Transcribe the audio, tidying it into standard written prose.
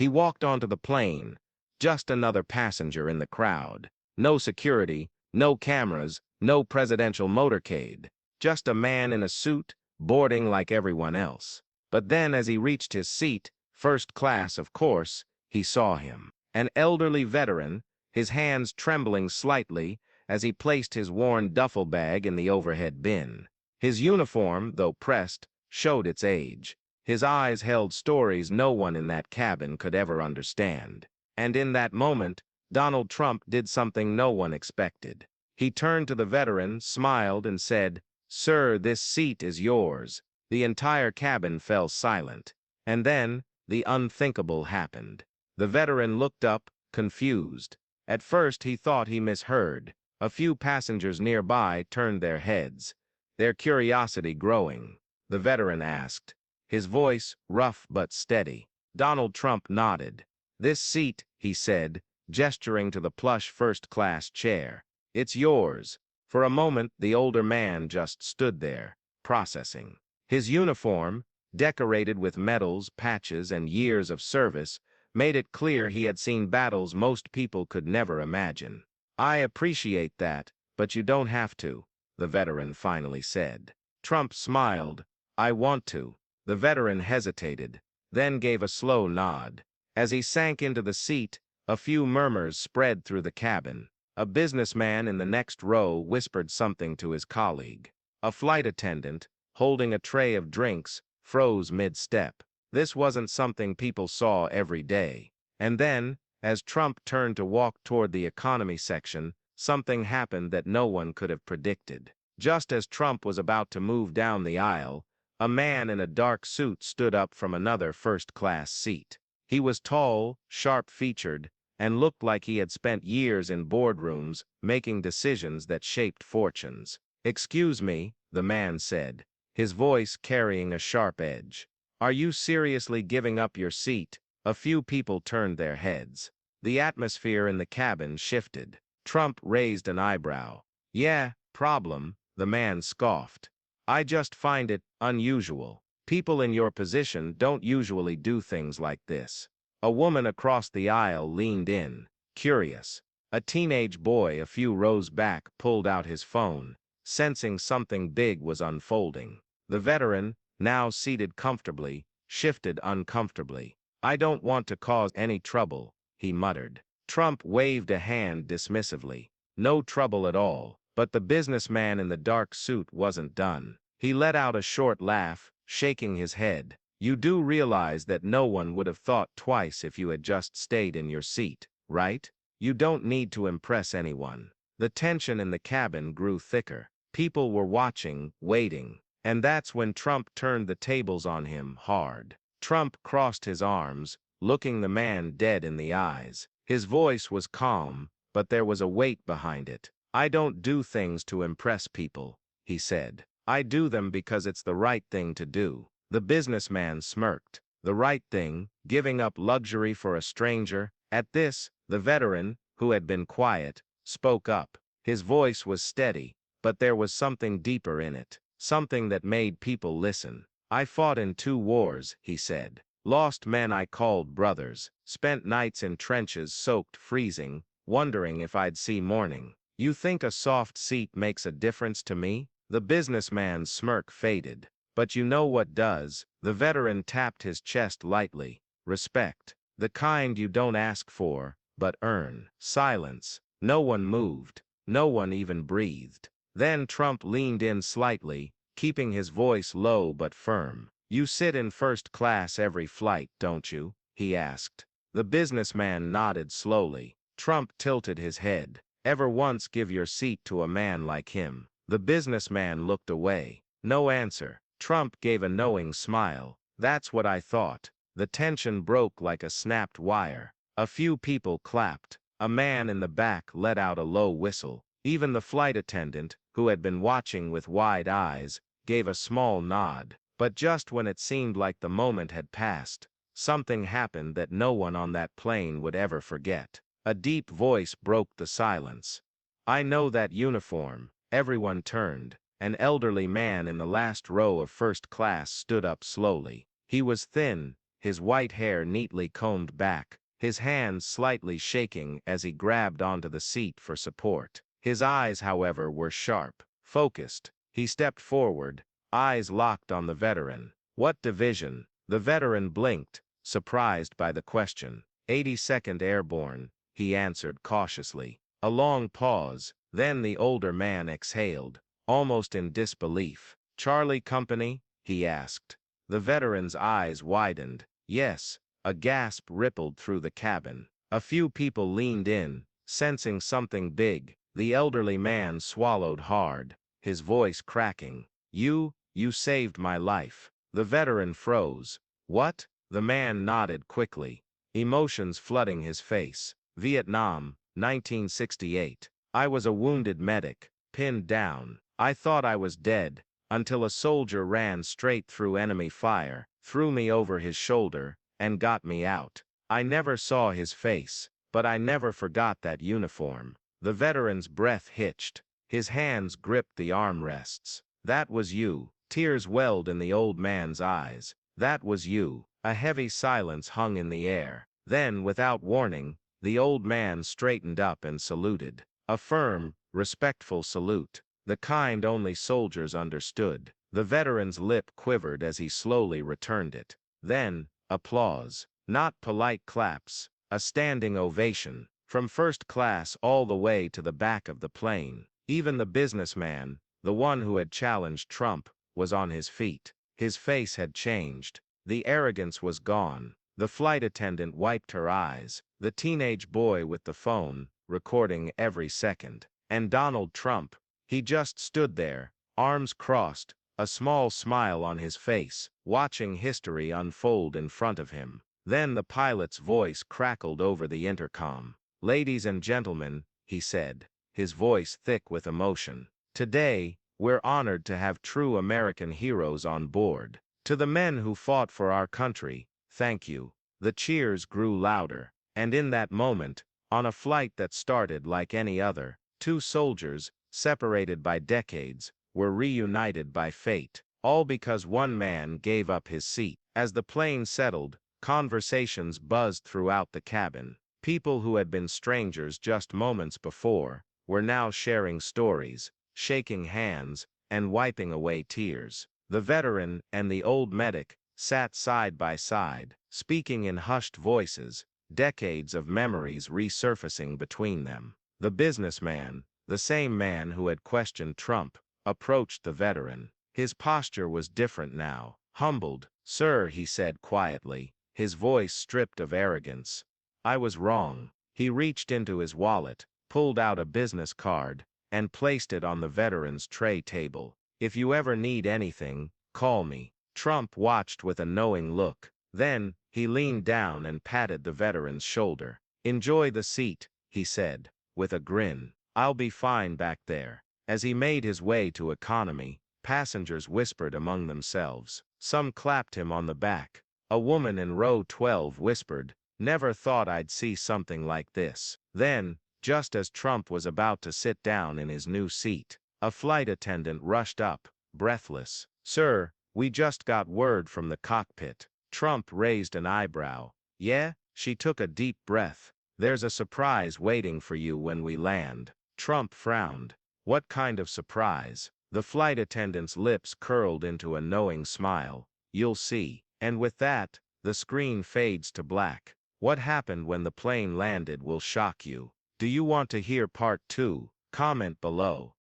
He walked onto the plane, just another passenger in the crowd. No security, no cameras, no presidential motorcade. Just a man in a suit, boarding like everyone else. But then as he reached his seat, first class of course, he saw him. An elderly veteran, his hands trembling slightly as he placed his worn duffel bag in the overhead bin. His uniform, though pressed, showed its age. His eyes held stories no one in that cabin could ever understand. And in that moment, Donald Trump did something no one expected. He turned to the veteran, smiled, and said, "Sir, this seat is yours." The entire cabin fell silent. And then, the unthinkable happened. The veteran looked up, confused. At first he thought he misheard. A few passengers nearby turned their heads, their curiosity growing. The veteran asked, his voice rough but steady. Donald Trump nodded. "This seat," he said, gesturing to the plush first-class chair. "It's yours." For a moment, the older man just stood there, processing. His uniform, decorated with medals, patches, and years of service, made it clear he had seen battles most people could never imagine. "I appreciate that, but you don't have to," the veteran finally said. Trump smiled. "I want to." The veteran hesitated, then gave a slow nod. As he sank into the seat, a few murmurs spread through the cabin. A businessman in the next row whispered something to his colleague. A flight attendant, holding a tray of drinks, froze mid-step. This wasn't something people saw every day. And then, as Trump turned to walk toward the economy section, something happened that no one could have predicted. Just as Trump was about to move down the aisle, a man in a dark suit stood up from another first-class seat. He was tall, sharp-featured, and looked like he had spent years in boardrooms making decisions that shaped fortunes. "Excuse me," the man said, his voice carrying a sharp edge. "Are you seriously giving up your seat?" A few people turned their heads. The atmosphere in the cabin shifted. Trump raised an eyebrow. "Yeah, problem," the man scoffed. "I just find it unusual. People in your position don't usually do things like this." A woman across the aisle leaned in, curious. A teenage boy a few rows back pulled out his phone, sensing something big was unfolding. The veteran, now seated comfortably, shifted uncomfortably. "I don't want to cause any trouble," he muttered. Trump waved a hand dismissively. "No trouble at all." But the businessman in the dark suit wasn't done. He let out a short laugh, shaking his head. "You do realize that no one would have thought twice if you had just stayed in your seat, right? You don't need to impress anyone." The tension in the cabin grew thicker. People were watching, waiting. And that's when Trump turned the tables on him hard. Trump crossed his arms, looking the man dead in the eyes. His voice was calm, but there was a weight behind it. "I don't do things to impress people," he said. "I do them because it's the right thing to do." The businessman smirked. The right thing, giving up luxury for a stranger. At this, the veteran, who had been quiet, spoke up. His voice was steady, but there was something deeper in it, something that made people listen. "I fought in 2 wars, he said. "Lost men I called brothers, spent nights in trenches soaked freezing, wondering if I'd see morning. You think a soft seat makes a difference to me?" The businessman's smirk faded. "But you know what does." The veteran tapped his chest lightly. "Respect. The kind you don't ask for, but earn." Silence. No one moved. No one even breathed. Then Trump leaned in slightly, keeping his voice low but firm. "You sit in first class every flight, don't you?" he asked. The businessman nodded slowly. Trump tilted his head. "Ever once give your seat to a man like him?" The businessman looked away. No answer. Trump gave a knowing smile. "That's what I thought." The tension broke like a snapped wire. A few people clapped. A man in the back let out a low whistle. Even the flight attendant, who had been watching with wide eyes, gave a small nod. But just when it seemed like the moment had passed, something happened that no one on that plane would ever forget. A deep voice broke the silence. "I know that uniform." Everyone turned. An elderly man in the last row of first class stood up slowly. He was thin, his white hair neatly combed back, his hands slightly shaking as he grabbed onto the seat for support. His eyes, however, were sharp, focused. He stepped forward, eyes locked on the veteran. "What division?" The veteran blinked, surprised by the question. 82nd Airborne, he answered cautiously. A long pause, then the older man exhaled, almost in disbelief. "Charlie Company?" he asked. The veteran's eyes widened. "Yes." A gasp rippled through the cabin. A few people leaned in, sensing something big. The elderly man swallowed hard, his voice cracking. You saved my life." The veteran froze. "What?" The man nodded quickly, emotions flooding his face. "Vietnam, 1968. I was a wounded medic, pinned down. I thought I was dead, until a soldier ran straight through enemy fire, threw me over his shoulder, and got me out. I never saw his face, but I never forgot that uniform." The veteran's breath hitched. His hands gripped the armrests. "That was you." Tears welled in the old man's eyes. "That was you." A heavy silence hung in the air. Then, without warning, the old man straightened up and saluted. A firm, respectful salute, the kind only soldiers understood. The veteran's lip quivered as he slowly returned it. Then, applause. Not polite claps, a standing ovation. From first class all the way to the back of the plane. Even the businessman, the one who had challenged Trump, was on his feet. His face had changed. The arrogance was gone. The flight attendant wiped her eyes. The teenage boy with the phone, recording every second. And Donald Trump, he just stood there, arms crossed, a small smile on his face, watching history unfold in front of him. Then the pilot's voice crackled over the intercom. "Ladies and gentlemen," he said, his voice thick with emotion, "today, we're honored to have true American heroes on board. To the men who fought for our country, thank you." The cheers grew louder, and in that moment, on a flight that started like any other, two soldiers, separated by decades, were reunited by fate, all because one man gave up his seat. As the plane settled, conversations buzzed throughout the cabin. People who had been strangers just moments before were now sharing stories, shaking hands, and wiping away tears. The veteran and the old medic sat side by side, speaking in hushed voices, decades of memories resurfacing between them. The businessman, the same man who had questioned Trump, approached the veteran. His posture was different now, humbled. "Sir," he said quietly, his voice stripped of arrogance, "I was wrong." He reached into his wallet, pulled out a business card, and placed it on the veteran's tray table. "If you ever need anything, call me." Trump watched with a knowing look. Then, he leaned down and patted the veteran's shoulder. "Enjoy the seat," he said, with a grin. "I'll be fine back there." As he made his way to economy, passengers whispered among themselves. Some clapped him on the back. A woman in row 12 whispered, "Never thought I'd see something like this." Then, just as Trump was about to sit down in his new seat, a flight attendant rushed up, breathless. "Sir, we just got word from the cockpit." Trump raised an eyebrow. "Yeah?" She took a deep breath. "There's a surprise waiting for you when we land." Trump frowned. "What kind of surprise?" The flight attendant's lips curled into a knowing smile. "You'll see." And with that, the screen fades to black. What happened when the plane landed will shock you. Do you want to hear part 2? Comment below.